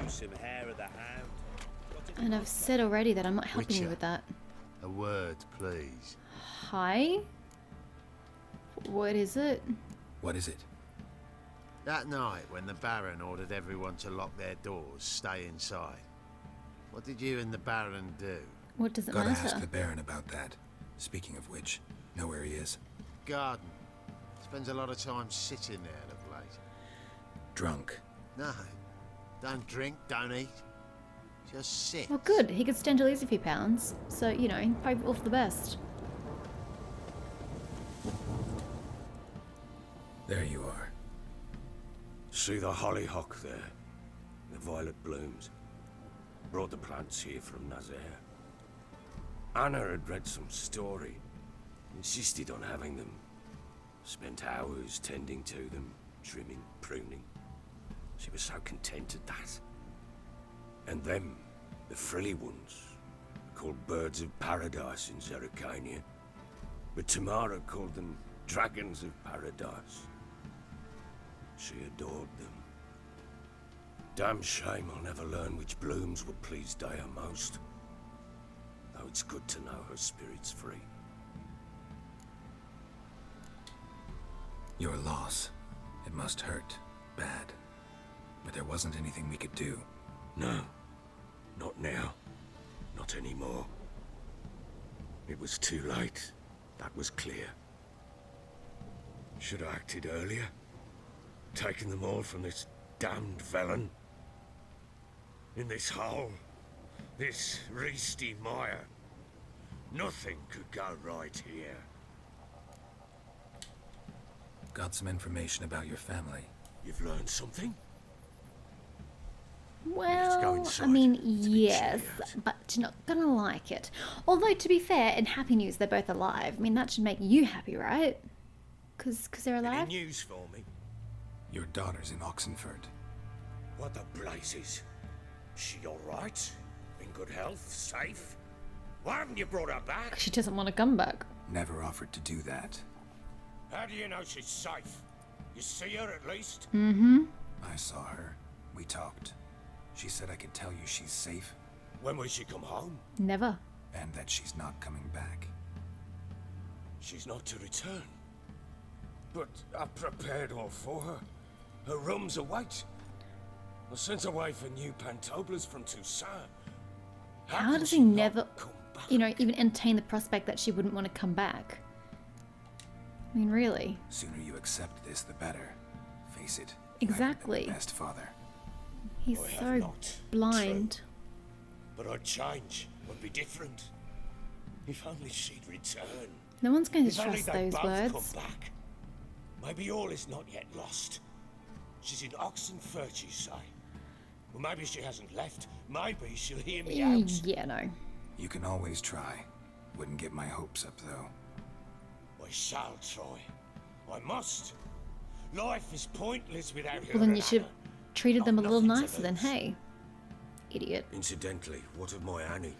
you some hair of the hound. And I've said already that I'm not helping you Witcher. with that. A word, please. Hi? What is it? What is it? That night when the Baron ordered everyone to lock their doors, stay inside. What did you and the Baron do? What does it Gotta matter? ask the Baron about that. Speaking of which, know where he is? Garden. Spends a lot of time sitting there of late. Drunk. No. Don't drink, don't eat. Just sit. Well, good. He could stand to lose a few pounds. So, you know, probably all for the best. There you are. See the hollyhock there? The violet blooms. Brought the plants here from Nazaire. Anna had read some story. Insisted on having them. Spent hours tending to them, trimming, pruning. She was so content at that. And them, the frilly ones, called birds of paradise in Zerrikania. But Tamara called them dragons of paradise. She adored them. Damn shame I'll never learn which blooms would please Dea most. Though it's good to know her spirit's free. Your loss. It must hurt. Bad. But there wasn't anything we could do. No. Not now. Not anymore. It was too late. That was clear. Should have acted earlier. Taken them all from this damned felon. In this hole. This reesty mire. Nothing could go right here. Got some information about your family. You've learned something? Well, inside. I mean, It's a bit yes, chilly out. but you're not gonna like it. Although, to be fair, in happy news, they're both alive. I mean, that should make you happy, right? Cause they're alive? Any news for me? Your daughter's in Oxenford. What the blazes? She alright? In good health? Safe? Why haven't you brought her back? She doesn't want to come back. Never offered to do that. How do you know she's safe? You see her at least? Mm-hmm. I saw her. We talked. She said I could tell you she's safe When will she come home? Never. and that she's not coming back. She's not to return. But I prepared all for her. Her rooms await. I sent away for new pantoblas from Toussaint. How can does she he not never, come back? you know, even entertain the prospect that she wouldn't want to come back? I mean, really? Sooner you accept this, the better. Face it. Exactly. You haven't been the best father. He's I have so not. blind. But I'd change. Would be different. If only she'd return. No one's going to If only trust they those both words. come back. Maybe all is not yet lost. She's in Oxenford, you say? Well, maybe she hasn't left. Maybe she'll hear me out. Yeah, no. You can always try. Wouldn't get my hopes up, though. I shall try. I must. Life is pointless without her. Well, then and you should Anna. have treated them a little Nothing to nicer then, lose. hey? Idiot. Incidentally, what of my Annie?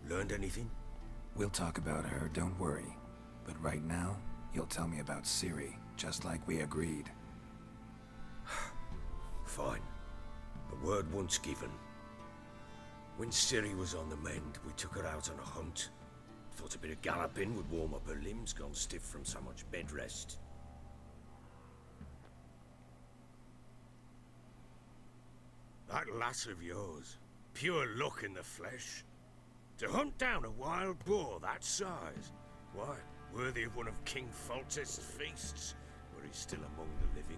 Learned anything? We'll talk about her, don't worry. But right now, you'll tell me about Ciri, just like we agreed. Fine. A word once given. When Ciri was on the mend, we took her out on a hunt. Thought a bit of galloping would warm up her limbs, gone stiff from so much bed rest. That lass of yours, pure luck in the flesh. To hunt down a wild boar that size, why, worthy of one of King Foltest's feasts, where he's still among the living.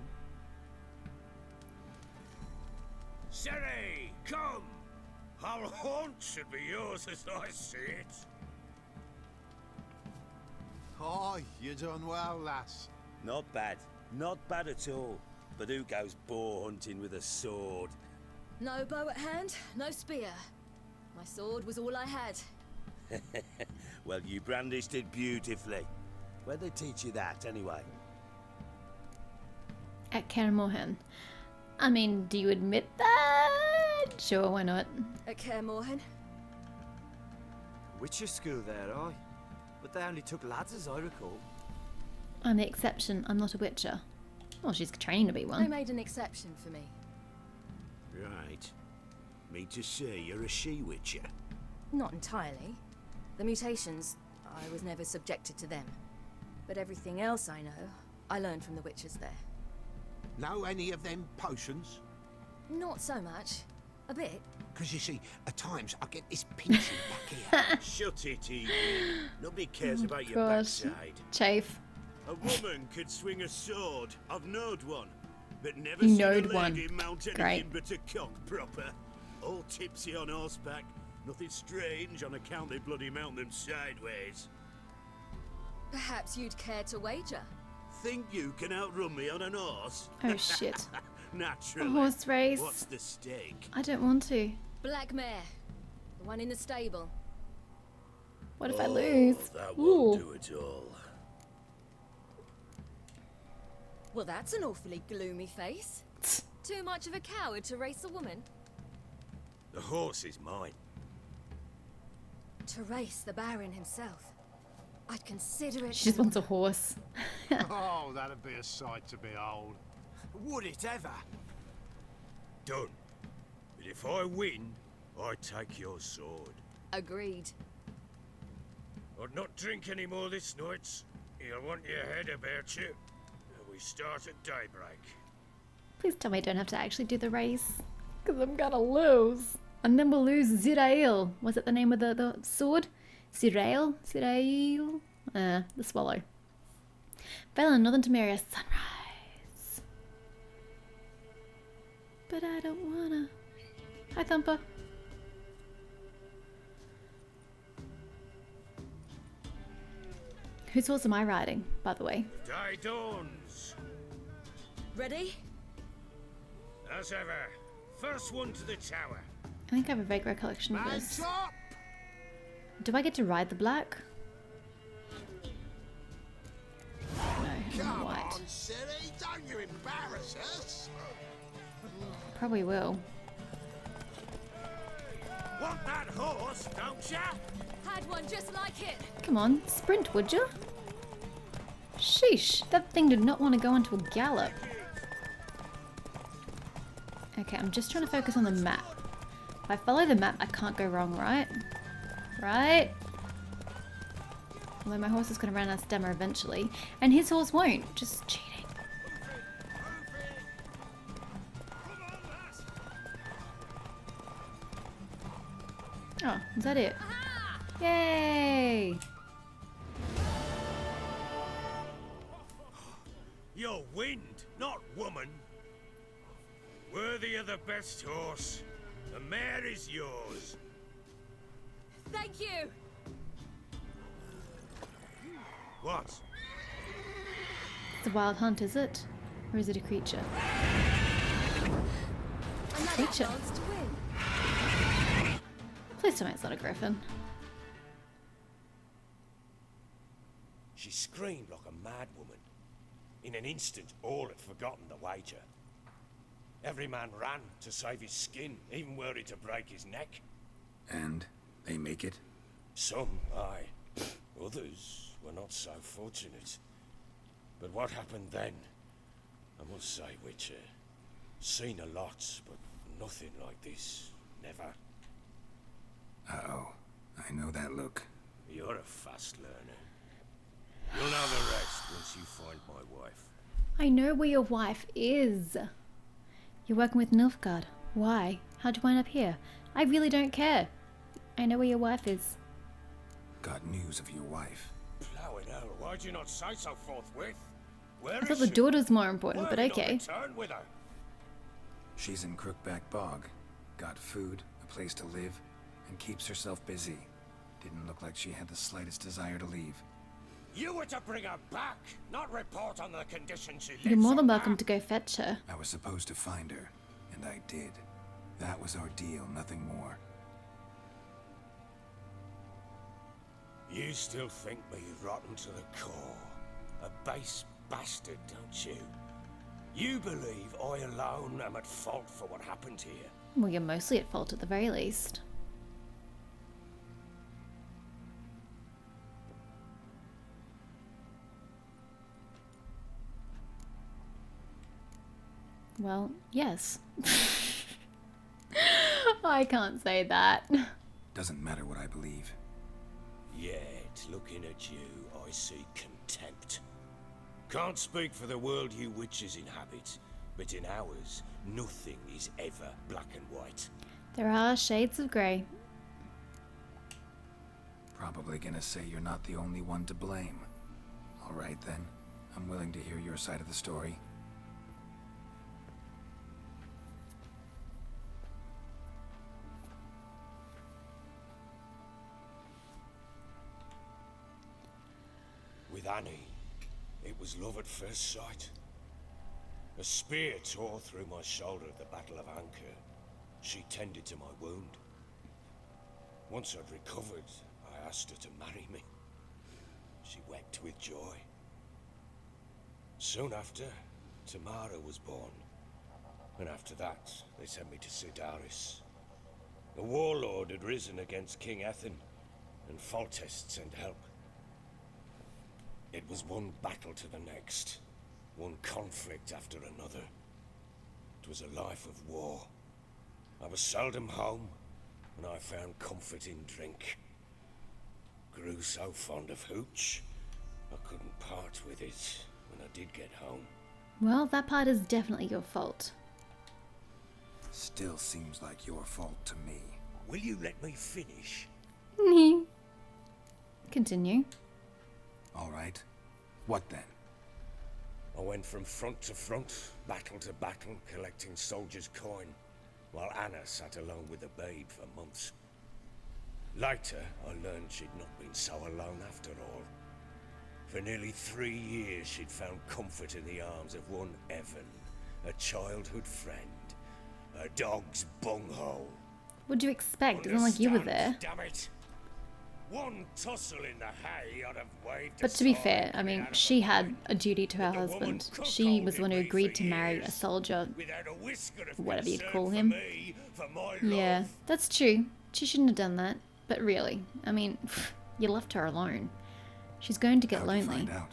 Ciri, come! Our haunt should be yours as I see it. Oh, you done well, lass. Not bad. Not bad at all. But who goes boar hunting with a sword? No bow at hand, no spear. My sword was all I had. Well, you brandished it beautifully. Where'd they teach you that, anyway? At Kaer I mean, do you admit that? Sure, why not? At Kaer Morhen? Witcher school there, aye. But they only took lads as I recall. I'm the exception. I'm not a witcher. Well, she's training to be They one. made an exception for me. Right. me to say you're a she-witcher? Not entirely. The mutations, I was never subjected to them. But everything else I know, I learned from the witches there. Know any of them potions? Not so much. A bit. Because you see, at times I get this pinching back here. Shut it, Evie. Nobody cares about your Gosh. backside. Chafe. A woman could swing a sword. I've knowed one. But never You seen knowed a lady one. mount anything Great. but a cock proper. All tipsy on horseback. Nothing strange on account they bloody mount them sideways. Perhaps you'd care to wager? Think you can outrun me on an horse? Oh shit. A Naturally. horse race. What's the stake? I don't want to. Black mare. The one in the stable. What if I lose? That Ooh. won't do it all. Well, that's an awfully gloomy face. Too much of a coward to race a woman? The horse is mine. To race the Baron himself. I'd consider it. She just wants a horse. Oh, that'd be a sight to behold. Would it ever? Done. But if I win, I take your sword. Agreed. I'd not drink any more this night. You'll want your head about you. We start at daybreak. Please tell me I don't have to actually do the race. Because I'm gonna lose. And then we'll lose Zirael. Was it the name of the sword? Zirael? Zirael? The swallow. Velen, Northern Temeria, sunrise. But I don't wanna. Hi, Thumper. Whose horse am I riding, by the way? Day dawns. Ready? As ever. First one to the tower. I think I have a vague recollection of Man this. top! Do I get to ride the black? No, I'm Come white. on, Ciri, don't you embarrass us. Probably will. Want that horse, don't ya? Had one just like it. Come on, sprint, would you? Sheesh, that thing did not want to go into a gallop. Okay, I'm just trying to focus on the map. If I follow the map, I can't go wrong, right? Right? Although my horse is going to run out of stamina eventually. And his horse won't. Just cheating. Oh, is that it? Yay! You're wind, not woman. Worthy of the best horse. The mare is yours. Thank you. What? It's a wild hunt, is it? Or is it a creature? Another Creature. chance to win. Please tell me it's not a griffin. She screamed like a mad woman. In an instant, all had forgotten the wager. Every man ran to save his skin, even worried to break his neck. And they make it? Some, aye. Others were not so fortunate. But what happened then? I must say, Witcher, seen a lot, but nothing like this. Never. Uh-oh. I know that look. You're a fast learner. You'll know the rest once you find my wife. I know where your wife is. You're working with Nilfgaard. Why? How'd you wind up here? I really don't care. I know where your wife is. Got news of your wife. Plowing hell, why'd you not say so forthwith? Where I is thought the she? daughter's more important, Why but have you not okay. returned with her? She's in Crookback Bog. Got food, a place to live, and keeps herself busy. Didn't look like she had the slightest desire to leave. You were to bring her back, not report on the conditions she lives You're more than under. welcome to go fetch her. I was supposed to find her, and I did. That was our deal, nothing more. You still think me rotten to the core. A base bastard, don't you? You believe I alone am at fault for what happened here. Well, you're mostly at fault at the very least. Well, yes. I can't say that. Doesn't matter what I believe. Yet, looking at you, I see contempt. Can't speak for the world you witches inhabit, but in ours, nothing is ever black and white. There are shades of grey. Probably gonna say you're not the only one to blame. Alright then, I'm willing to hear your side of the story. With Annie, it was love at first sight. A spear tore through my shoulder at the Battle of Anchor. She tended to my wound. Once I'd recovered, I asked her to marry me. She wept with joy. Soon after, Tamara was born. And after that, they sent me to Sidaris. The warlord had risen against King Ethan, and Foltest sent help. It was one battle to the next, one conflict after another. It was a life of war. I was seldom home, and I found comfort in drink. Grew so fond of hooch, I couldn't part with it when I did get home. Well, that part is definitely your fault. Still seems like your fault to me. Will you let me finish? Continue. Alright. What then? I went from front to front, battle to battle, collecting soldiers' coin, while Anna sat alone with the babe for months. Later, I learned she'd not been so alone after all. For nearly 3 years, she'd found comfort in the arms of one Evan, a childhood friend, a dog's bunghole. What do you expect? It wasn't like you were there. Damn it! One tussle in the hay, I'd have waved. But to be fair, I mean, she had a duty to her husband. She was the one who agreed to marry a soldier, whatever you'd call him. Yeah, that's true. She shouldn't have done that. But really, I mean, you left her alone. She's going to get How'd you lonely. find out?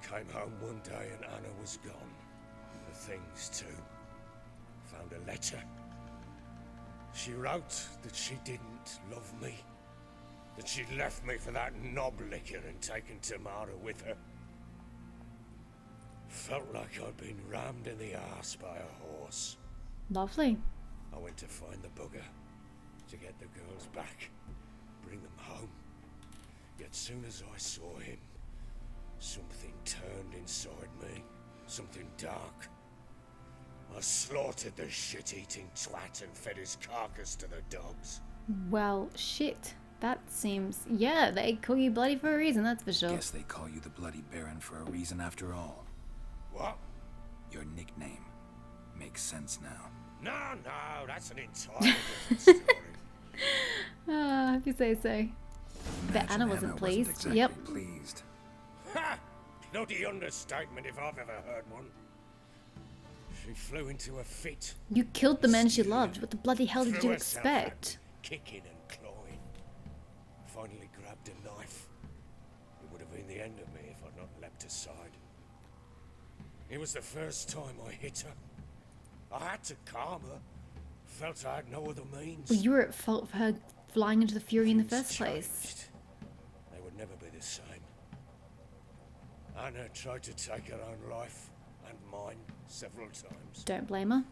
Came home one day and Anna was gone. The things too. Found a letter. She wrote that she didn't love me. That she'd left me for that knob licker and taken Tamara with her. Felt like I'd been rammed in the arse by a horse. Lovely. I went to find the bugger, to get the girls back, bring them home. Yet soon as I saw him, something turned inside me, something dark. I slaughtered the shit-eating twat and fed his carcass to the dogs. Well, shit. That seems... Yeah, they call you bloody for a reason, that's for sure. Guess they call you the Bloody Baron for a reason after all. What? Your nickname makes sense now. No, that's an entirely different story. Ah, if you say so. But Imagine Anna wasn't pleased. exactly Yep. pleased. Ha! Bloody understatement if I've ever heard one. She flew into a fit. You killed the man she loved. What the bloody hell did threw you herself expect? at me, kicking and clawing. Finally grabbed a knife. It would have been the end of me if I'd not leapt aside. It was the first time I hit her. I had to calm her. Felt I had no other means. Well, you were at fault for her flying into the Fury in the Things first place. changed. They would never be the same. Anna tried to take her own life, and mine, several times. Don't blame her.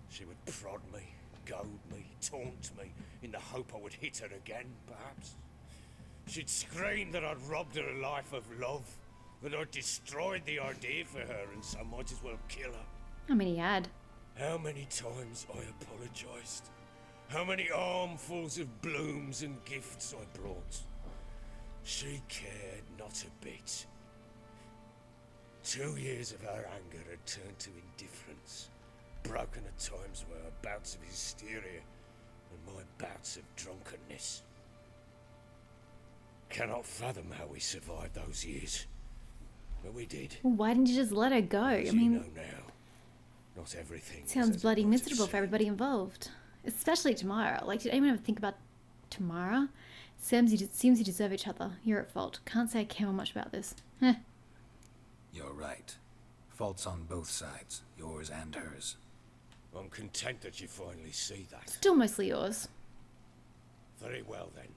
She would prod me, goad me, taunt me, in the hope I would hit her again, perhaps. She'd scream that I'd robbed her life of love, that I'd destroyed the idea for her, and so might as well kill her. I mean, he had. How many times I apologized. How many armfuls of blooms and gifts I brought. She cared not a bit. 2 years of her anger had turned to indifference, broken at times by her bouts of hysteria and my bouts of drunkenness. Cannot fathom how we survived those years, but we did. Well, why didn't you just let her go? I As mean, you know now, not everything sounds is as bloody it was miserable for said. everybody involved. Especially Tamara. Like, did anyone ever think about Tamara? Seems you deserve each other. You're at fault. Can't say I care much about this. Heh. You're right. Faults on both sides, yours and hers. I'm content that you finally see that. Still mostly yours. Very well then.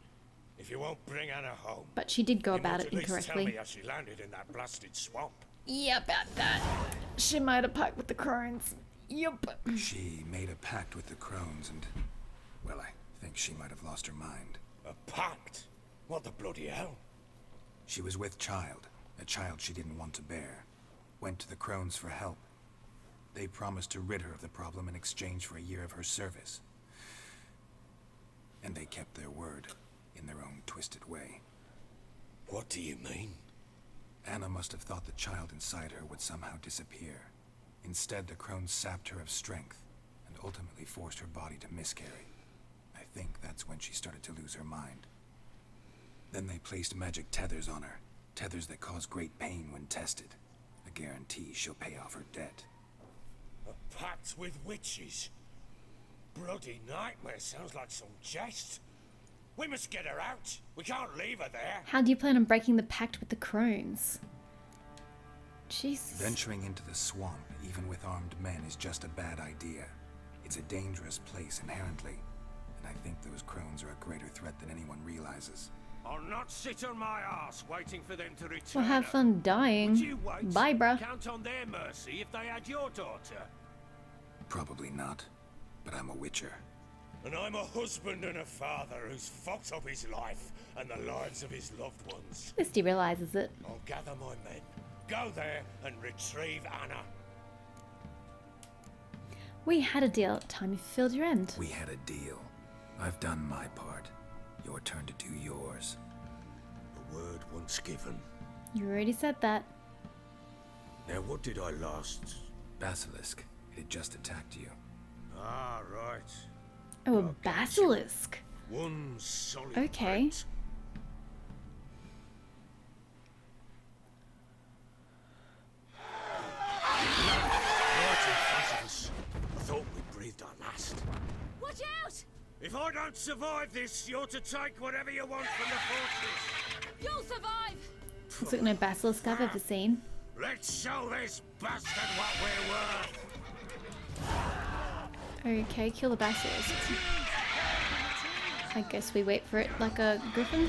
If you won't bring Anna home, But she did go you about must it at least tell incorrectly. me how she landed in that blasted swamp. Yeah, about that. She might have packed with the crones. Yup. She made a pact with the crones and, well, I think she might have lost her mind. A pact? What the bloody hell? She was with child, a child she didn't want to bear. Went to the crones for help. They promised to rid her of the problem in exchange for a year of her service. And they kept their word, in their own twisted way. What do you mean? Anna must have thought the child inside her would somehow disappear. Instead, the crones sapped her of strength, and ultimately forced her body to miscarry. I think that's when she started to lose her mind. Then they placed magic tethers on her, tethers that cause great pain when tested. A guarantee she'll pay off her debt. A pact with witches? Bloody nightmare, sounds like some jest. We must get her out. We can't leave her there. How do you plan on breaking the pact with the crones? Jesus. Venturing into the swamp, even with armed men, is just a bad idea. It's a dangerous place inherently, and I think those crones are a greater threat than anyone realizes. I'll not sit on my ass waiting for them to return. Well, have fun Would dying. you wait? Bye, bruh. Count on their mercy if they had your daughter. Probably not, but I'm a witcher. And I'm a husband and a father who's fucked up his life and the lives of his loved ones. At least he realizes it. I'll gather my men, go there and retrieve Anna. We had a deal at the time you fulfilled your end. We had a deal. I've done my part. Your turn to do yours. A word once given. You already said that. Now what did I last? Basilisk. It had just attacked you. Ah, right. Oh, a basilisk. One solid Okay. bite. Right in front of us. I thought we breathed our last. Watch out! If I don't survive this, you're to take whatever you want from the fortress. You'll survive! Looks like no basilisk I've ever seen. Let's show this bastard what we're worth. Okay, kill the basilisk. I guess we wait for it like a griffin.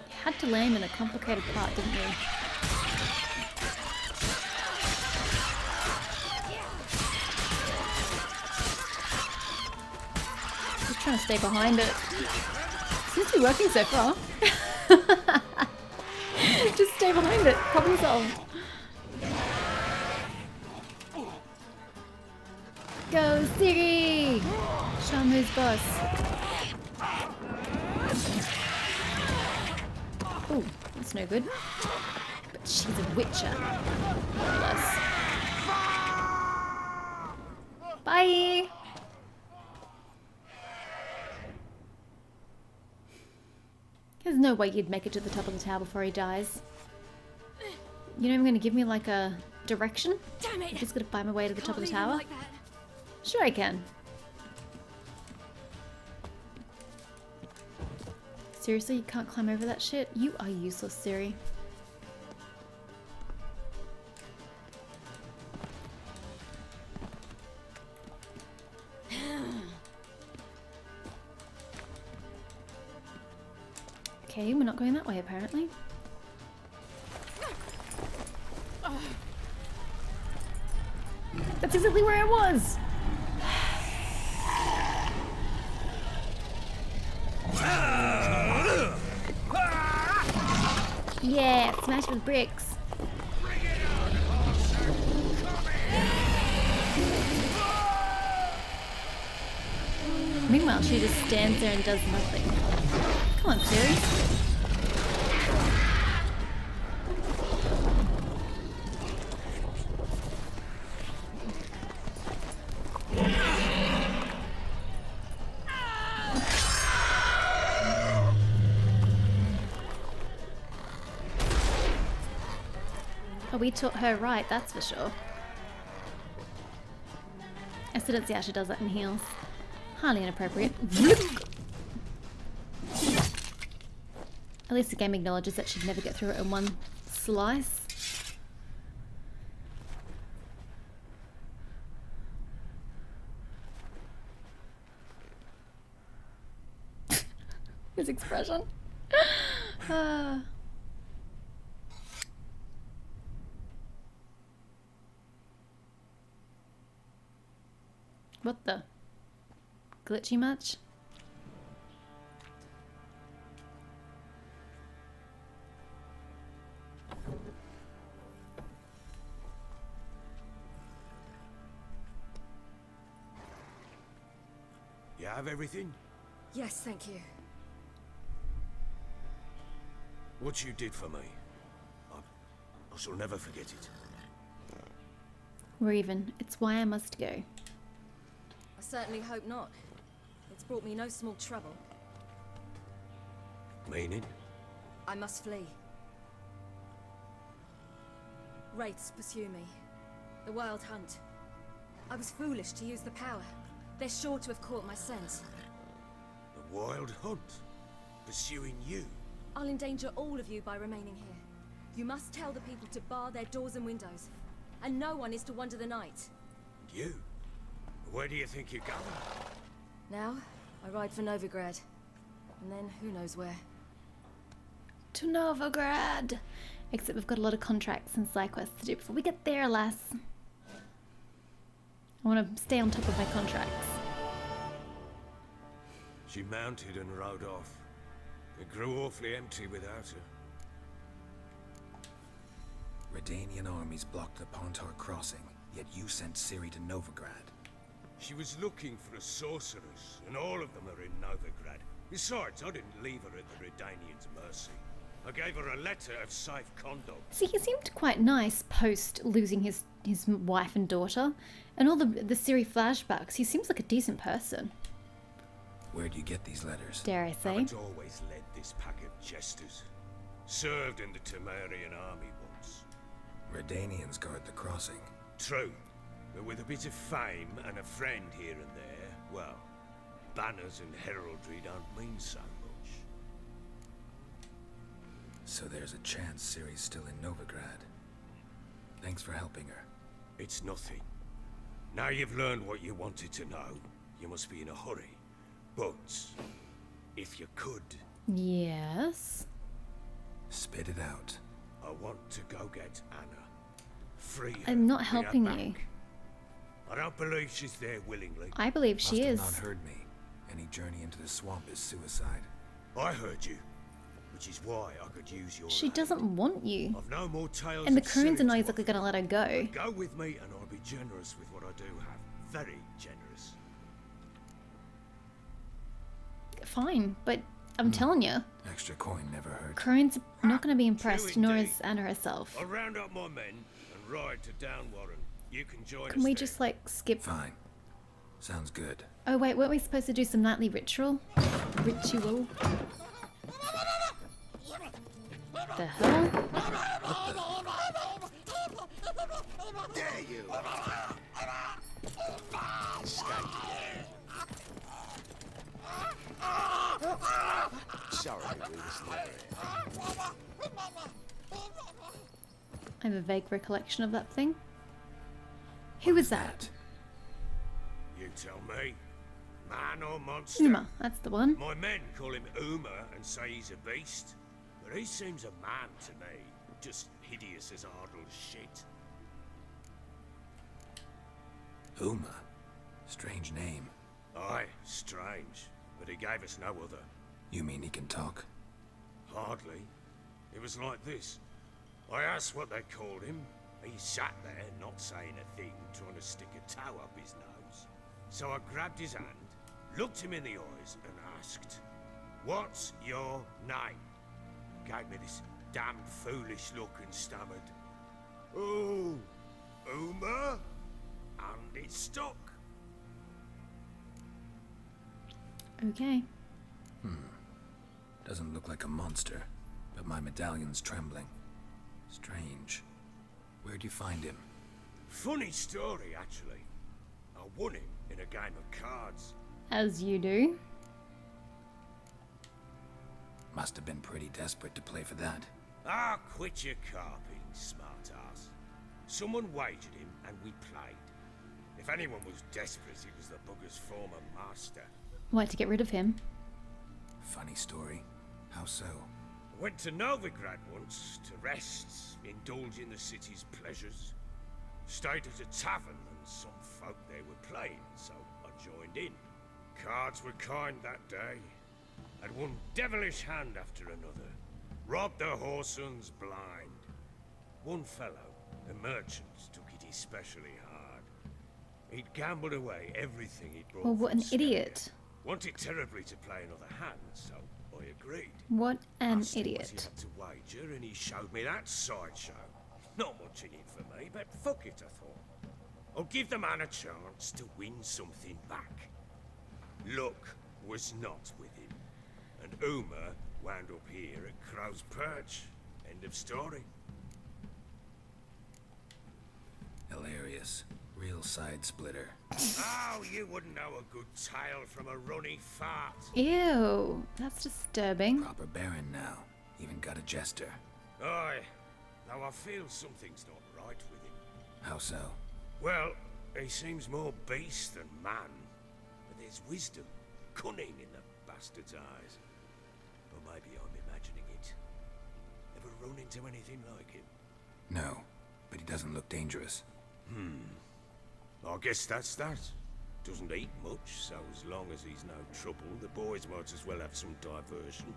You had to land in a complicated part, didn't you? Just trying to stay behind it. Seems to be working so far. Just stay behind it. Problem solved. Go, Ciri! Show 'em who's boss. Ooh, that's no good. But she's a witcher. Bless. Bye! There's no way you'd make it to the top of the tower before he dies. You're not even going to give me like a direction? Damn it! I'm just going to find my way to the top of the Can't leave him tower? like that. Sure I can. Seriously, you can't climb over that shit? You are useless, Ciri. Okay, we're not going that way apparently. That's exactly where I was! Yeah, smash with bricks. Meanwhile, she just stands there and does nothing. Come on, Ciri. Oh, we taught her right, that's for sure. I still don't see how she does that in heels. Highly inappropriate. At least the game acknowledges that she'd never get through it in one slice. His expression. What the? Glitchy much? You have everything? Yes, thank you. What you did for me, I shall never forget it. We're even. It's why I must go. I certainly hope not. It's brought me no small trouble. Meaning? I must flee. Wraiths pursue me. The Wild Hunt. I was foolish to use the power. They're sure to have caught my scent. The Wild Hunt? Pursuing you? I'll endanger all of you by remaining here. You must tell the people to bar their doors and windows. And no one is to wander the night. You? Where do you think you're going? Now, I ride for Novigrad. And then, who knows where. To Novigrad! Except we've got a lot of contracts and side quests to do before we get there, alas. I want to stay on top of my contracts. She mounted and rode off. It grew awfully empty without her. Redanian armies blocked the Pontar crossing, yet you sent Ciri to Novigrad. She was looking for a sorceress, and all of them are in Novigrad. Besides, I didn't leave her at the Redanians' mercy. I gave her a letter of safe conduct. See, he seemed quite nice post losing his wife and daughter. And all the Ciri flashbacks, he seems like a decent person. Where do you get these letters? Dare I say? Haven't always led this pack of jesters. Served in the Temerian army once. Redanians guard the crossing. True, but with a bit of fame and a friend here and there, well, banners and heraldry don't mean so much. So there's a chance Ciri's still in Novigrad. Thanks for helping her. It's nothing. Now you've learned what you wanted to know, you must be in a hurry. But, if you could, Yes. Spit it out. I want to go get Anna. Free her, I'm not bring her helping back. you. I don't believe she's there willingly. I believe she Must have is. not heard me. Any journey into the swamp is suicide. I heard you, which is why I could use your She aid. doesn't want you. I've no more tales And the of croons are Ciri not to exactly offer. gonna let her go. Go with me and I'll be generous with what I do have. Very generous. Fine, but I'm telling you, Extra coin never hurt. croons are not gonna be impressed, nor indeed. is Anna herself. I'll round up my men and ride to Downwarren. You can join us Can we there. just like skip? Fine. Sounds good. Oh wait, weren't we supposed to do some nightly ritual? Ritual? The hell? Dare you! Sorry, we was never I have a vague recollection of that thing. Who was that? You tell me. Man or monster? Uma, that's the one. My men call him Uma and say he's a beast. But he seems a man to me. Just hideous as Ardle's shit. Uma. Strange name. Aye, strange. But he gave us no other. You mean he can talk? Hardly. It was like this. I asked what they called him. He sat there, not saying a thing, trying to stick a toe up his nose. So I grabbed his hand, looked him in the eyes, and asked, "What's your name?" Gave me this damned foolish look and stammered, "Oh, Uma?" And it stuck. Okay. Doesn't look like a monster, but my medallion's trembling. Strange. Where'd you find him? Funny story, actually. I won him in a game of cards. As you do. Must have been pretty desperate to play for that. Ah, quit your carping, smart-ass. Someone wagered him, and we played. If anyone was desperate, it was the bugger's former master. Why, to get rid of him? Funny story. How so? Went to Novigrad once to rest, indulge in the city's pleasures. Stayed at a tavern, and some folk there were playing, so I joined in. Cards were kind that day. Had one devilish hand after another. Robbed the whoresons blind. One fellow, a merchant, took it especially hard. He'd gambled away everything he'd brought. Well, what from an Scandinavia. idiot. Wanted terribly to play another hand, so I agreed. What an Asked him what he idiot. had to wager, and he showed me that sideshow. Not much in it for me, but fuck it, I thought. I'll give the man a chance to win something back. Luck was not with him, and Uma wound up here at Crow's Perch. End of story. Hilarious. Real side splitter. Oh, you wouldn't know a good tale from a runny fart. Ew, that's disturbing. Proper baron now. Even got a jester. Aye, though I feel something's not right with him. How so? Well, he seems more beast than man, but there's wisdom, cunning in the bastard's eyes. Or maybe I'm imagining it. Ever run into anything like him? No, but he doesn't look dangerous. I guess that's that. Doesn't eat much, so as long as he's no trouble, the boys might as well have some diversion.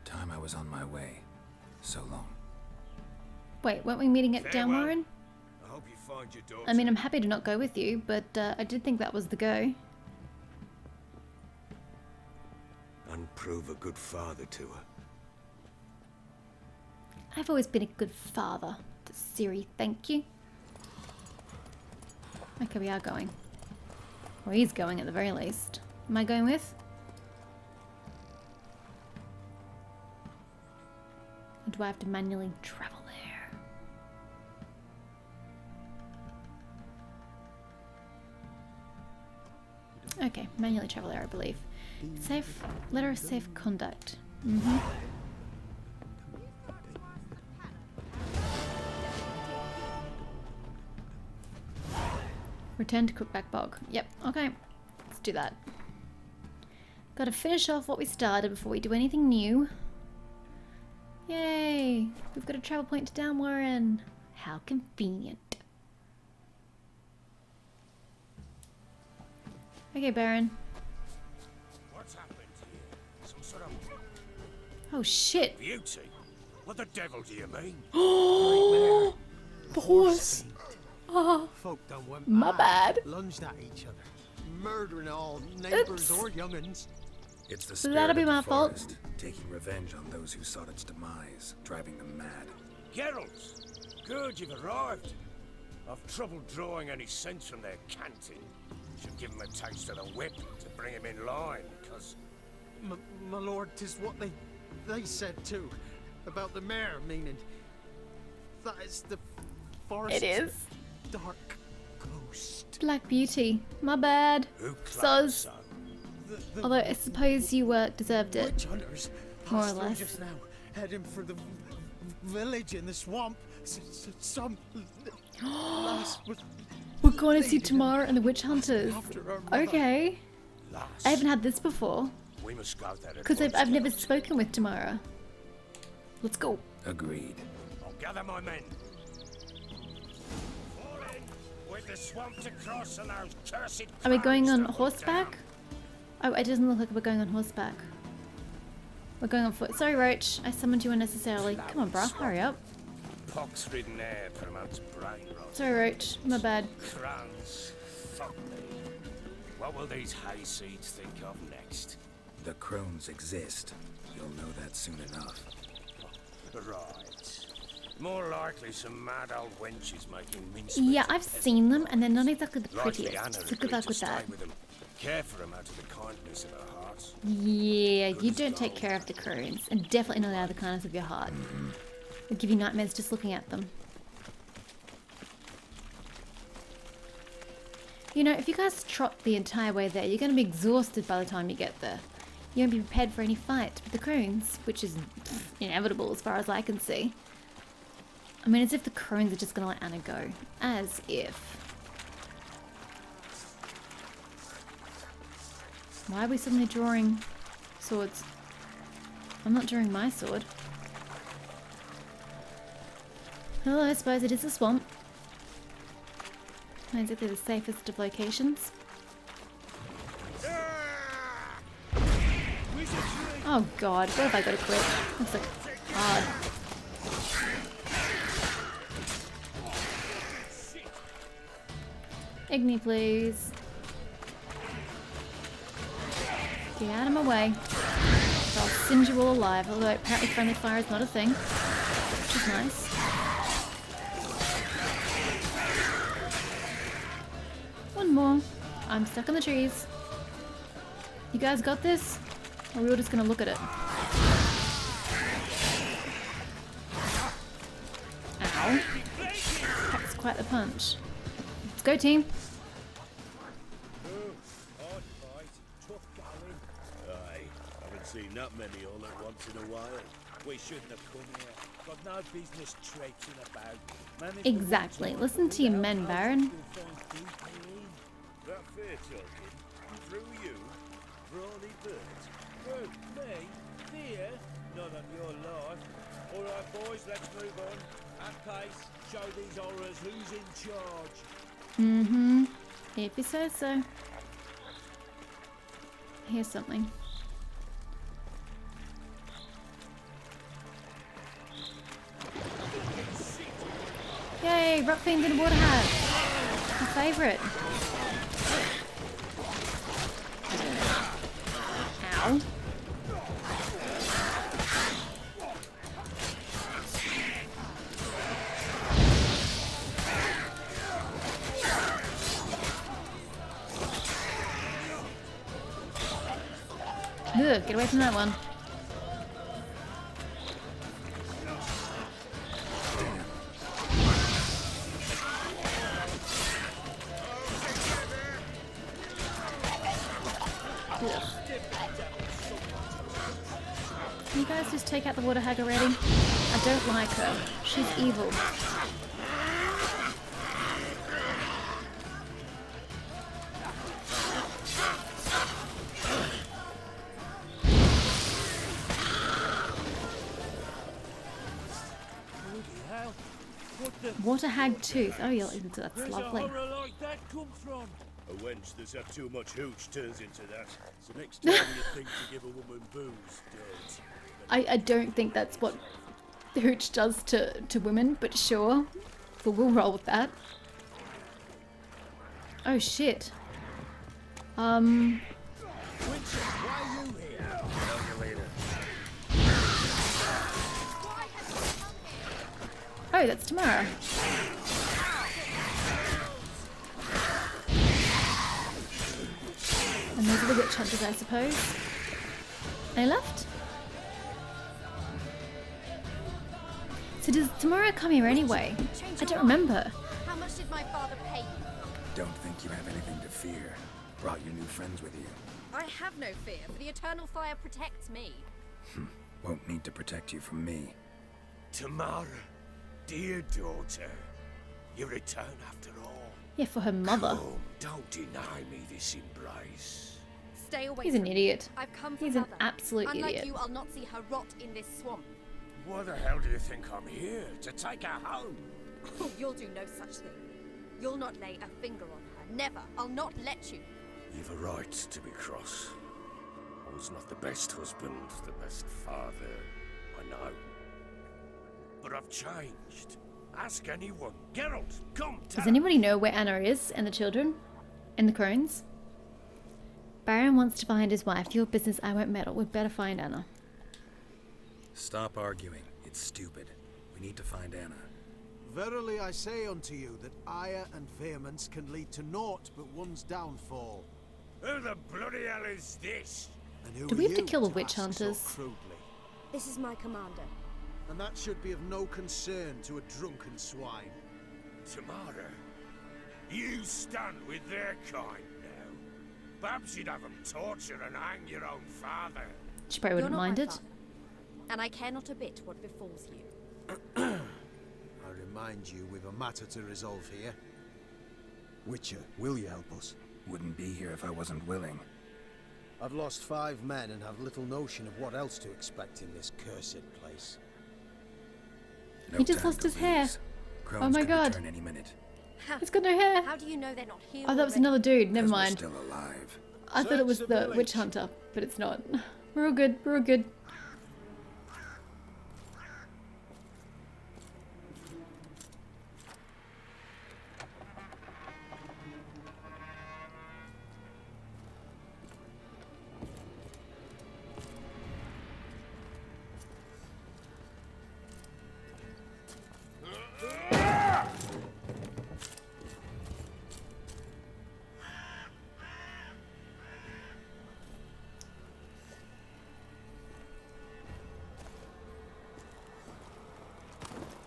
Time I was on my way. So long. Wait, weren't we meeting at Farewell. Downwarren? I hope you find your daughter. I mean, I'm happy to not go with you, but I did think that was the go. And prove a good father to her. I've always been a good father to Ciri, thank you. Okay, we are going. Or he's going at the very least. Am I going with? Or do I have to manually travel there? Okay, manually travel there, I believe. Safe, letter of safe conduct. Return to Crookback Bog. Yep, okay. Let's do that. Gotta finish off what we started before we do anything new. Yay! We've got a travel point to Downwarren. How convenient. Okay, Baron. What's happened here? Some sort of Oh shit! beauty? What the devil do you mean? The horse! Oh, Folk done went my mad, bad. lunged at each other, murdering all neighbours Oops. or young'uns. It's the So spirit that'll be of the my fault. forest, taking revenge on those who sought its demise, driving them mad. Geralt, good you've arrived. I've trouble drawing any sense from their canting. Should give 'em a taste of the whip to bring 'em in line, because My lord, 'tis what they said too, about the mare, meaning that is the forest. It is. Dark ghost. Black Beauty. My bad. who claims Soz. so? The Although I suppose you deserved it. witch hunters More or passed through less. just now, heading for the village in the swamp. Some lass was We're going to see leading Tamara and the Witch Hunters. after her mother. Okay. Lass, I haven't had this before. we must go there at Because once, I've never Geralt. spoken with Tamara. Let's go. Agreed. I'll gather my men. Fall in, with the swamp to cross and those cursed Are we going crows on to hunt horseback? down. Oh, it doesn't look like we're going on horseback. We're going on foot. Sorry, Roach. I summoned you unnecessarily. Come on, bruh. Hurry up. Pox-ridden air promotes brain rot. Sorry, Roach. My bad. Crowns, fuck me. What will these hayseeds think of next? The crones exist. You'll know that soon enough. Right. More likely some mad old wenches making mincemeat. Yeah, of I've peasant seen them, folk. and they're not exactly the Likely prettiest. Anna So good agreed luck to with stay that. with them. Care for them out of the kindness of her heart. Yeah, Good you as don't take gold. care of the crones, and definitely not out of the kindness of your heart. It'll give you nightmares just looking at them. You know, if you guys trot the entire way there, you're going to be exhausted by the time you get there. You won't be prepared for any fight with the crones, which is inevitable as far as I can see. I mean, as if the crones are just gonna let Anna go. As if. Why are we suddenly drawing swords? I'm not drawing my sword. Well, I suppose it is a swamp. Not exactly the safest of locations. Oh god, what have I got to quit? Looks like hard. Igni, please. Get out of my way. Or I'll singe you all alive, although apparently friendly fire is not a thing. Which is nice. One more. I'm stuck in the trees. You guys got this? Or are we all just gonna look at it? Ow. That's quite the punch. Let's go, team. Seen that many all at once in a while. We shouldn't have come here. Got no business traipsing about. Exactly. Listen to your men, Baron. That fair talking? Through you? Brawny bird? Through me? Fear? Not on your life. All right, boys, let's move on. At pace, show these horrors who's in charge. Mm-hmm. If you say so. Here's something. Yay, rock fiend and a water hat. My favourite. Ow. Ugh, get away from that one. Can you guys just take out the water hag already? I don't like her. She's evil. Water hag tooth. Oh yeah, that's lovely. Where's a horror like that come from? A wench that's had too much hooch turns into that. So next time you think to give a woman booze, don't. I don't think that's what the hooch does to women, but sure. But we'll roll with that. Oh shit. Why are you here? Tell you later. Oh, that's Tamara. And those are the witch hunters, I suppose. They left? So does Tamara come here anyway? I don't remember. How much did my father pay you? Don't think you have anything to fear. Brought your new friends with you. I have no fear, for the eternal fire protects me. Won't need to protect you from me. Tamara, dear daughter, you return after all. Yeah, for her mother. Come, don't deny me this embrace. Stay away. He's an from idiot. me. I've come for He's an mother. absolute Unlike idiot. you, I'll not see her rot in this swamp. Why the hell do you think I'm here? To take her home? Oh, you'll do no such thing. You'll not lay a finger on her. Never. I'll not let you. You've a right to be cross. I was not the best husband, the best father, I know. But I've changed. Ask anyone. Geralt, come, tell Does anybody know where Anna is and the children? And the crones? Baron wants to find his wife. Your business, I won't meddle. We'd better find Anna. Stop arguing. It's stupid. We need to find Anna. Verily I say unto you that ire and vehemence can lead to naught but one's downfall. Who the bloody hell is this? And who Do are we have to you kill the witch ask so hunters? crudely? This is my commander. And that should be of no concern to a drunken swine. Tamara, you stand with their kind now. Perhaps you'd have them torture and hang your own father. She probably wouldn't You're not mind my it. father, and I care not a bit what befalls you. I remind you, we've a matter to resolve here. Witcher, will you help us? Wouldn't be here if I wasn't willing. I've lost 5 men and have little notion of what else to expect in this cursed place. No He just time lost to his hair. lose. Oh Crones my could God. return any minute. He's got no hair. How do you know they're not here? Oh, that was already? another dude. Never 'Cause we're mind. still alive. I thought it was Search the the witch village. hunter, but it's not. We're all good. We're all good.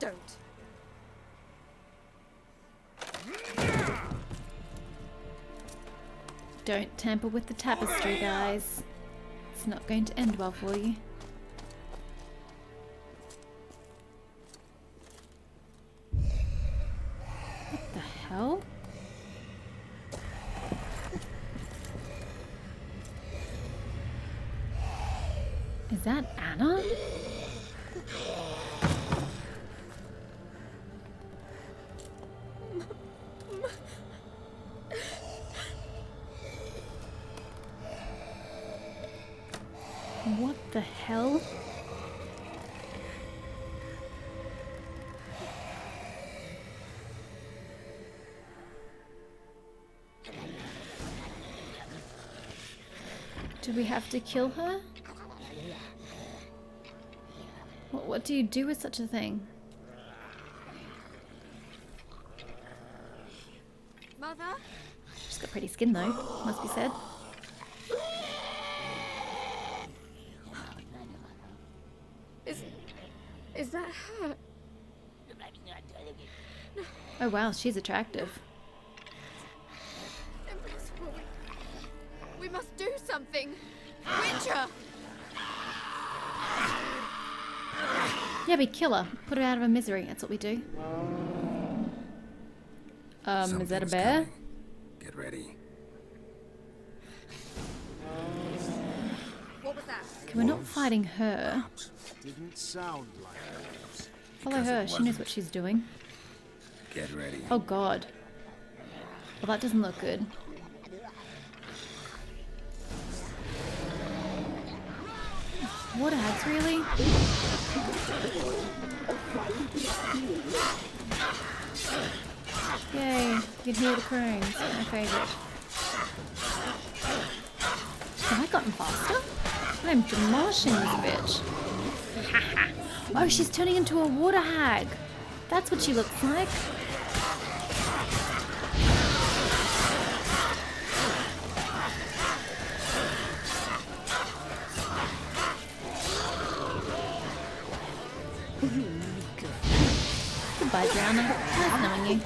Don't. Don't tamper with the tapestry, guys. It's not going to end well for you. What the hell? Is that Anna? What the hell? Do we have to kill her? What do you do with such a thing? Mother? She's got pretty skin though, must be said. Is that her? Oh wow, she's attractive. Impossible. We must do something. Witcher! Yeah, we kill her. Put her out of her misery. That's what we do. Is that a Something's bear? coming. Get ready. What was that? Okay, we're not fighting her. Didn't sound like wolves. Follow Because it her. She knows wasn't. what she's doing. Get ready. Oh god. Well, that doesn't look good. Water hags, really? Yay, you can hear the crones. My favourite. Have I gotten faster? I'm demolishing this bitch. Oh, she's turning into a water hag. That's what she looks like. Goodbye, Drowner. Nice knowing you.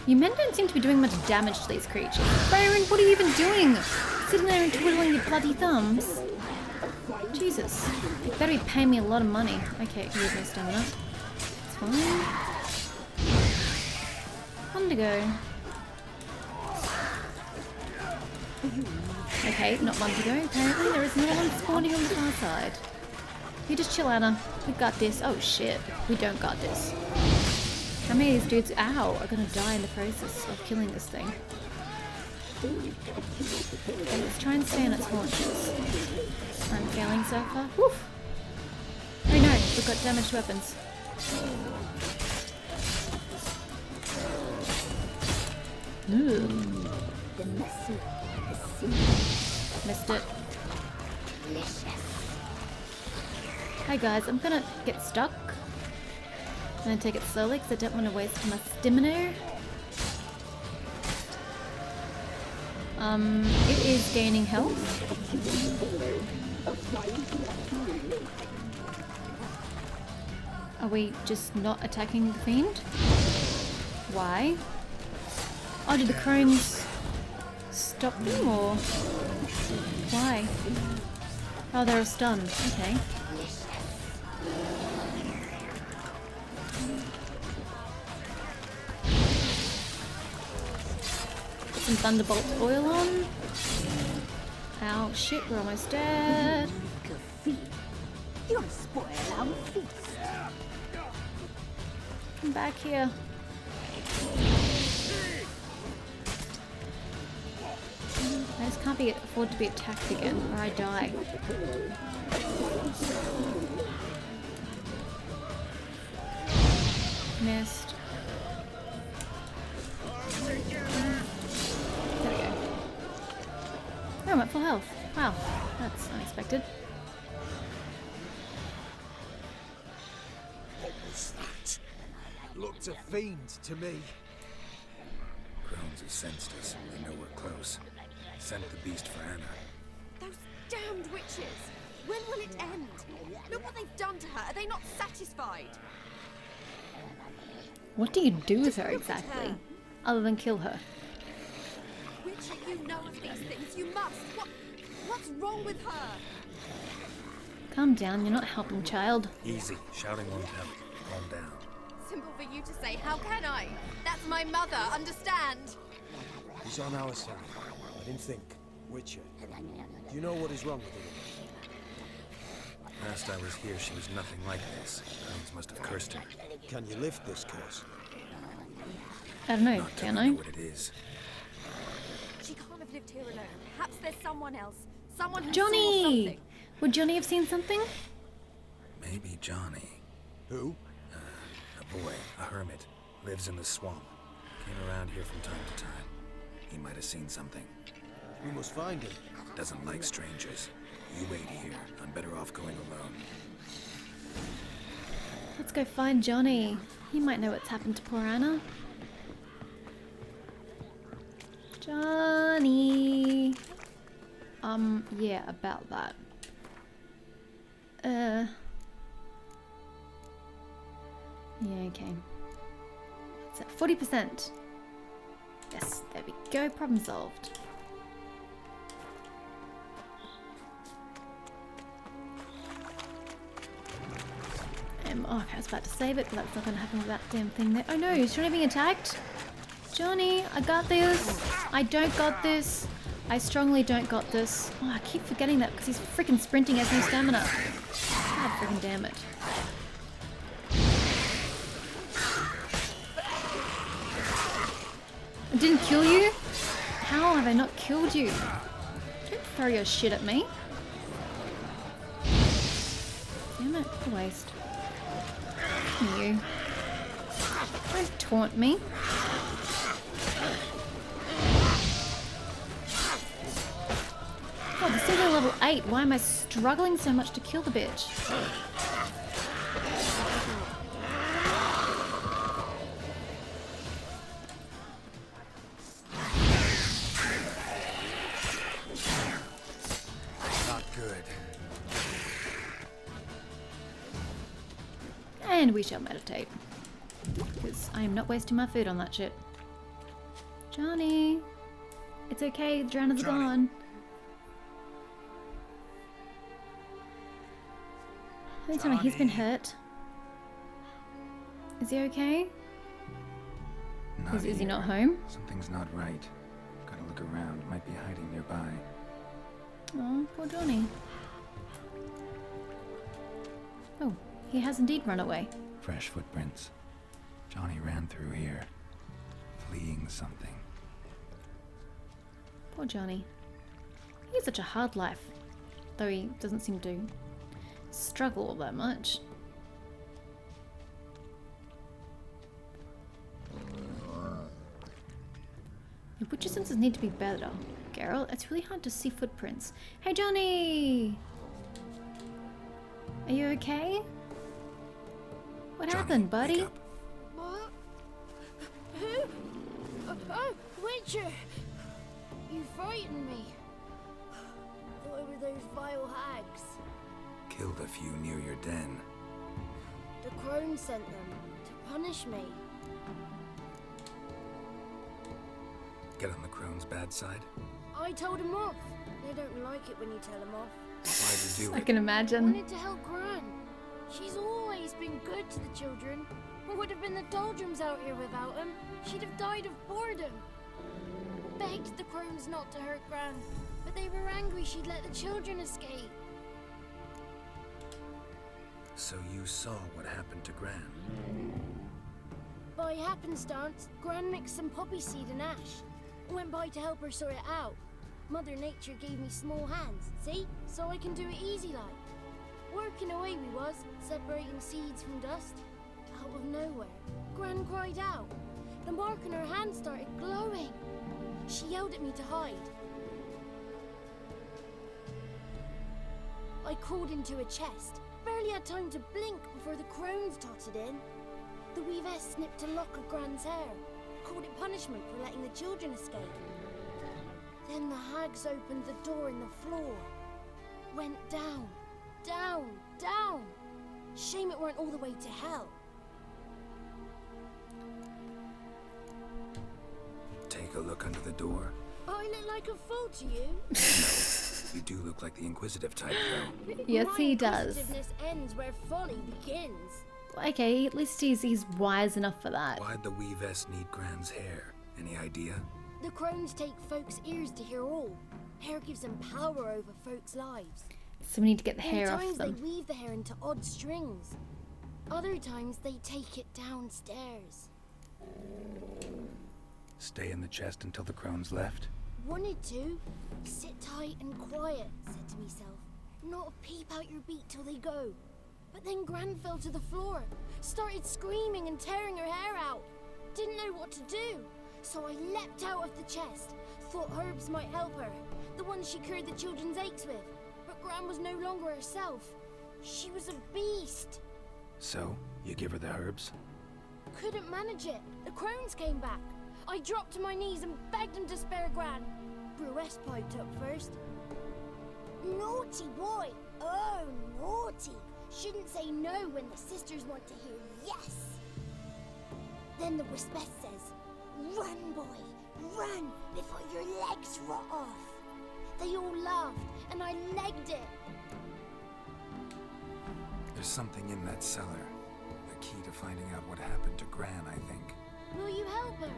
You men don't seem to be doing much damage to these creatures. Byron, what are you even doing? Sitting there and twiddling your bloody thumbs. Jesus. You better be paying me a lot of money. Okay, you have no stamina. It's fine. On to go. Okay, not one to go. Apparently there is no one spawning on the far side. You just chill, Anna. We got this. Oh shit. We don't got this. How many of these dudes, ow, are gonna die in the process of killing this thing? Okay, let's try and stay on its haunches. I'm failing so far. Woof! Oh no, we've got damaged weapons. Ooh. Missed it. Hi guys, I'm gonna get stuck. I'm gonna take it slowly because I don't want to waste my stamina. It is gaining health. Are we just not attacking the fiend? Why? Oh, did the crones stop them or why? Oh, they're stunned. Okay. Put some thunderbolt oil on. Ow, shit, we're almost dead. You'll spoil our feast. Come back here. I just can't afford to be attacked again, or I die. Missed. There we go. Oh, I'm at full health. Wow, that's unexpected. What was that? Looked a fiend to me. Crones have sensed us. They know we're close. Sent the beast for Anna. Those damned witches! When will it end? Look what they've done to her. Are they not satisfied? What do you do with her Look at exactly? her. Other than kill her? Witcher, you know of these things. You must. What's wrong with her? Calm down, you're not helping, child. Easy. Shouting won't help. Calm down. Simple for you to say. How can I? That's my mother. Understand? He's on our side. Let him think. Witcher. Do you know what is wrong with her? Last I was here, she was nothing like this. Crones must have cursed her. Can you lift this curse? I don't know, Not till can we I? know what it is. She can't have lived here alone. Perhaps there's someone else. Someone who saw Johnny! something. Would Johnny have seen something? Maybe Johnny. Who? A boy, a hermit. Lives in the swamp. Came around here from time to time. He might have seen something. We must find him. Doesn't like strangers. You wait here. I'm better off going alone. Let's go find Johnny. He might know what's happened to poor Anna. Johnny! Yeah, about that. Yeah, okay. What's that? 40%. Yes, there we go. Problem solved. Oh, okay, I was about to save it, but that's not going to happen with that damn thing there. Oh no, is Johnny being attacked? Johnny, I got this. I don't got this. I strongly don't got this. Oh, I keep forgetting that because he's freaking sprinting, has no stamina. God freaking damn it. I didn't kill you? How have I not killed you? Don't throw your shit at me. Damn it, what a waste. You. Don't taunt me. God, this thing's at level 8. Why am I struggling so much to kill the bitch? Not good. And we shall meditate. Because I am not wasting my food on that shit. Johnny! It's okay, the drowners are gone. Don't tell me he's been hurt. Is he okay? Is he not home? Something's not right. Gotta look around. Might be hiding nearby. Oh, poor Johnny. Oh, he has indeed run away. Fresh footprints. Johnny ran through here, fleeing something. Poor Johnny. He has such a hard life, though he doesn't seem to struggle all that much. Your butcher senses need to be better, Geralt. It's really hard to see footprints. Hey, Johnny! Are you okay? What Johnny, happened, buddy? wake up. What? Who? Oh, Witcher! You frightened me. Thought it were those vile hags. Killed a few near your den. The crone sent them to punish me. Get on the crone's bad side? I told him off. They don't like it when you tell them off. Why'd you do I it? can I imagine. wanted to help Gran. She's always been good to the children. It would have been the doldrums out here without him. She'd have died of boredom. Begged the crones not to hurt Gran, but they were angry she'd let the children escape. So you saw what happened to Gran? By happenstance, Gran mixed some poppy seed and ash. Went by to help her sort it out. Mother Nature gave me small hands, see? So I can do it easy like. Working away we was, separating seeds from dust. Out of nowhere, Gran cried out. The mark on her hand started glowing. She yelled at me to hide. I crawled into a chest. Barely had time to blink before the crones totted in. The weavess snipped a lock of Gran's hair. Called it punishment for letting the children escape. Then the hags opened the door in the floor. Went down, down, down. Shame it weren't all the way to hell. Take a look under the door. I look like a fool to you? You do look like the inquisitive type, though. Yes, My he does. inquisitiveness ends where folly begins. Okay, at least he's wise enough for that. Why'd the weavess need Gran's hair? Any idea? The crones take folks' ears to hear all. Hair gives them power over folks' lives. So we need to get the hair off Sometimes them. they weave the hair into odd strings. Other times they take it downstairs. Stay in the chest until the crone's left? Wanted to. Sit tight and quiet, said to myself. Not a peep out your beat till they go. But then Gran fell to the floor. Started screaming and tearing her hair out. Didn't know what to do. So I leapt out of the chest. Thought herbs might help her. The ones she cured the children's aches with. But Gran was no longer herself. She was a beast. So, you give her the herbs? Couldn't manage it. The crones came back. I dropped to my knees and begged them to spare Gran. Brewess piped up first. Naughty boy. Oh, naughty. Shouldn't say no when the sisters want to hear yes. Then the Wispess says, run, boy, run, before your legs rot off. They all laughed, and I legged it. There's something in that cellar. The key to finding out what happened to Gran, I think. Will you help her?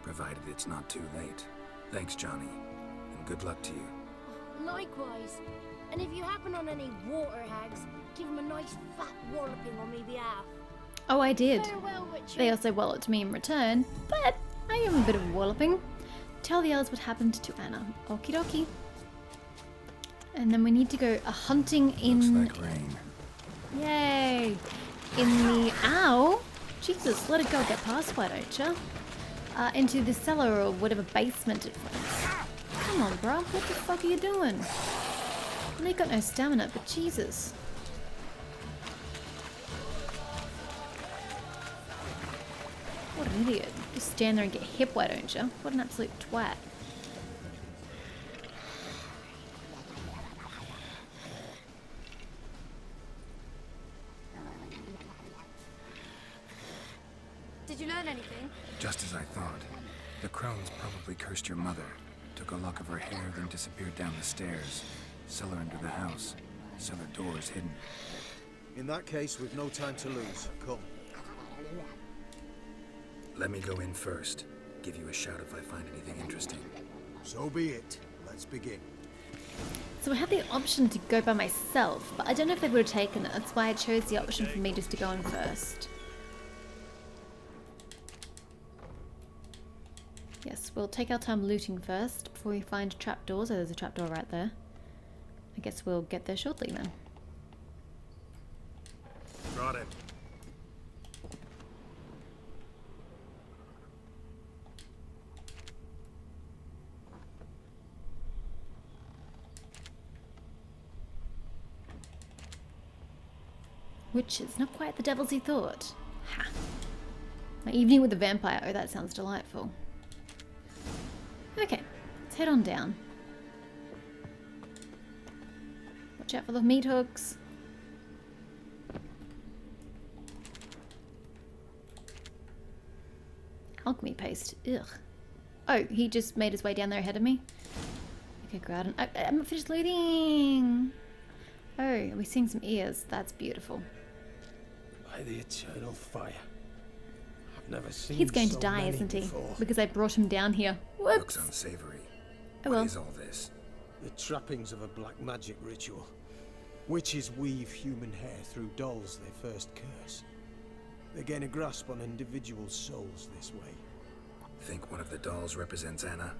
Provided it's not too late. Thanks, Johnny. And good luck to you. Likewise. And if you happen on any water hags, give them a nice fat walloping on me behalf. Oh, I did. Farewell, Richard. They also walloped me in return, but I give 'em a bit of walloping. Tell the elves what happened to Anna. Okie dokie. And then we need to go hunting in... Looks like rain. Yay! In the... Ow! Jesus, let it go. Get past, why don't you? Into the cellar or whatever basement it was. Come on, bro. What the fuck are you doing? I know you got no stamina, but Jesus. What an idiot. Just stand there and get hip, why don't you? What an absolute twat. Did you learn anything? Just as I thought. The crones probably cursed your mother. Took a lock of her hair, then disappeared down the stairs. Cellar under the house. Cellar doors hidden. In that case, we've no time to lose. Come. Let me go in first. Give you a shout if I find anything interesting. So be it. Let's begin. So I had the option to go by myself, but I don't know if they would have taken it. That's why I chose the option for me just to go in first. Yes, we'll take our time looting first before we find trapdoors. Oh, there's a trapdoor right there. I guess we'll get there shortly then. Got it. Witches, not quite the devils he thought. Ha! My evening with the vampire. Oh, that sounds delightful. Okay, let's head on down. Watch out for the meat hooks. Alchemy paste. Ugh. Oh, he just made his way down there ahead of me. Okay, Groudon. I'm not finished looting. Oh, are we seeing some ears? That's beautiful. By the eternal fire. I've never seen He's going to so die, many isn't he? before. Because I brought him down here. Looks Whoops. unsavory. Oh What well. is all this? The trappings of a black magic ritual. Witches weave human hair through dolls they first curse. They gain a grasp on individual souls this way. Think one of the dolls represents Anna?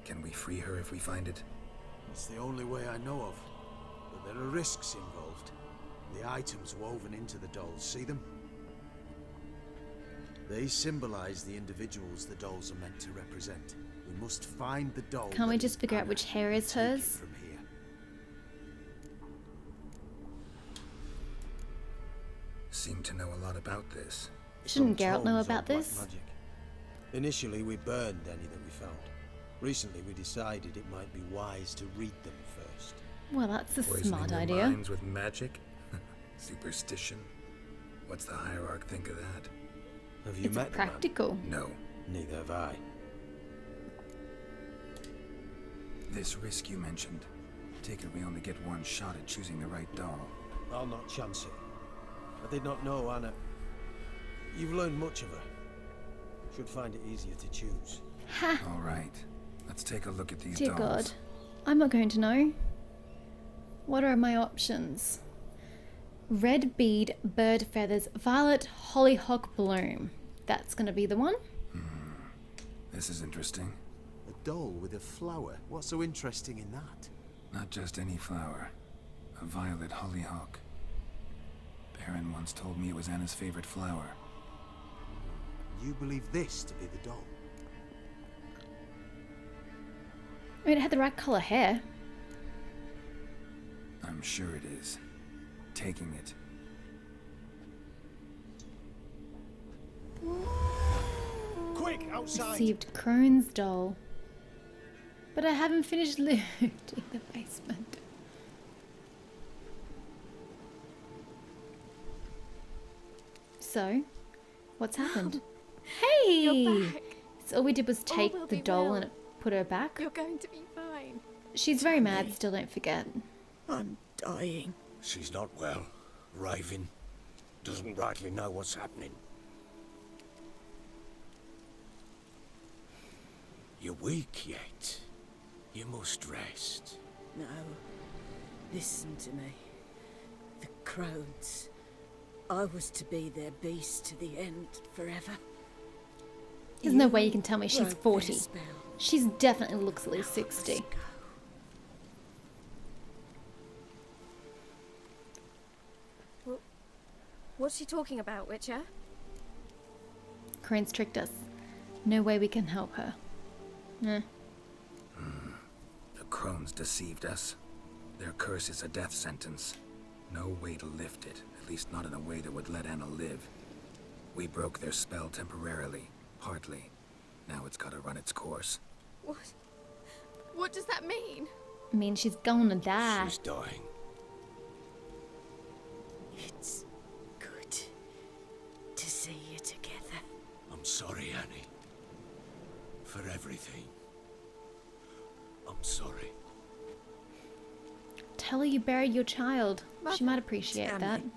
Can we free her if we find it? It's the only way I know of. But there are risks involved. The items woven into the dolls, see them? They symbolize the individuals the dolls are meant to represent. We must find the doll. Can't we that just is figure out Anna which hair is and take it hers? from here. Seem to know a lot about this. Shouldn't Some Geralt know tomes about on black this? magic. Initially, we burned any that we found. Recently, we decided it might be wise to read them first. Well, that's a Poisoning smart their idea. minds with magic? Superstition? What's the hierarch think of that? Have you It's met the man? practical. No. Neither have I. This risk you mentioned. Take it we only get one shot at choosing the right doll. I'll not chance it. I did not know Anna. You've learned much of her. Should find it easier to choose. Ha! All right. Let's take a look at these Dear dolls. God. I'm not going to know. What are my options? Red bead, bird feathers, violet hollyhock bloom. That's going to be the one. This is interesting. A doll with a flower. What's so interesting in that? Not just any flower. A violet hollyhock. Baron once told me it was Anna's favorite flower. You believe this to be the doll? I mean, it had the right colour hair. I'm sure it is. Taking it. Quick, outside! Received Crone's doll. But I haven't finished looting the basement. So, what's happened? Hey! You're back. So all we did was take will the be doll well. and put her back. You're going to be fine. She's very mad still, don't forget. I'm dying. She's not well. Raving. Doesn't rightly know what's happening. You're weak yet. You must rest. No. Listen to me. The crones. I was to be their beast to the end forever. There's no way you can tell me she's broke their 40. spell. She definitely looks at least 60. Let's go. What's she talking about, Witcher? Crone's tricked us. No way we can help her. Eh. The crones deceived us. Their curse is a death sentence. No way to lift it, at least not in a way that would let Anna live. We broke their spell temporarily, partly. Now it's gotta run its course. What? What does that mean? I mean, she's gonna die. She's dying. It's good to see you together. I'm sorry, Annie. For everything. I'm sorry. Tell her you buried your child. She might appreciate tell that. me,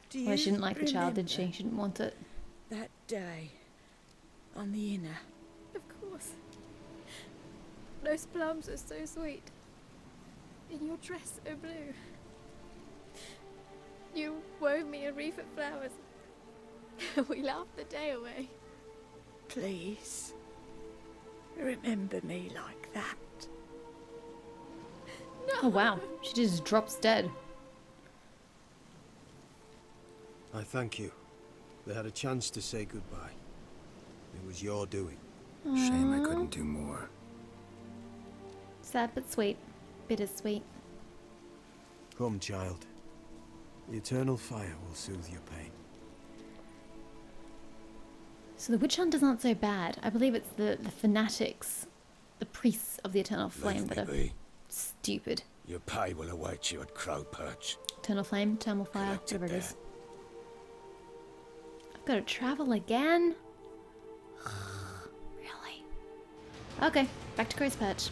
Do Well, she didn't like the child, did remember she? She didn't want it. That day on the inner. Of course. Those plums are so sweet. And your dress so blue. You wove me a wreath of flowers. We laughed the day away. Please, remember me like that. Oh wow, she just drops dead. I thank you. They had a chance to say goodbye. It was your doing. Shame I couldn't do more. Sad but sweet. Bittersweet. Come, child. The eternal fire will soothe your pain. So the witch hunters aren't so bad. I believe it's the fanatics, the priests of the eternal flame Leave that me are be. stupid. Your pay will await you at Crow Perch. Eternal flame, eternal fire, Collect it whatever it there. is. I've got to travel again? Really? Okay, back to Crow's Perch.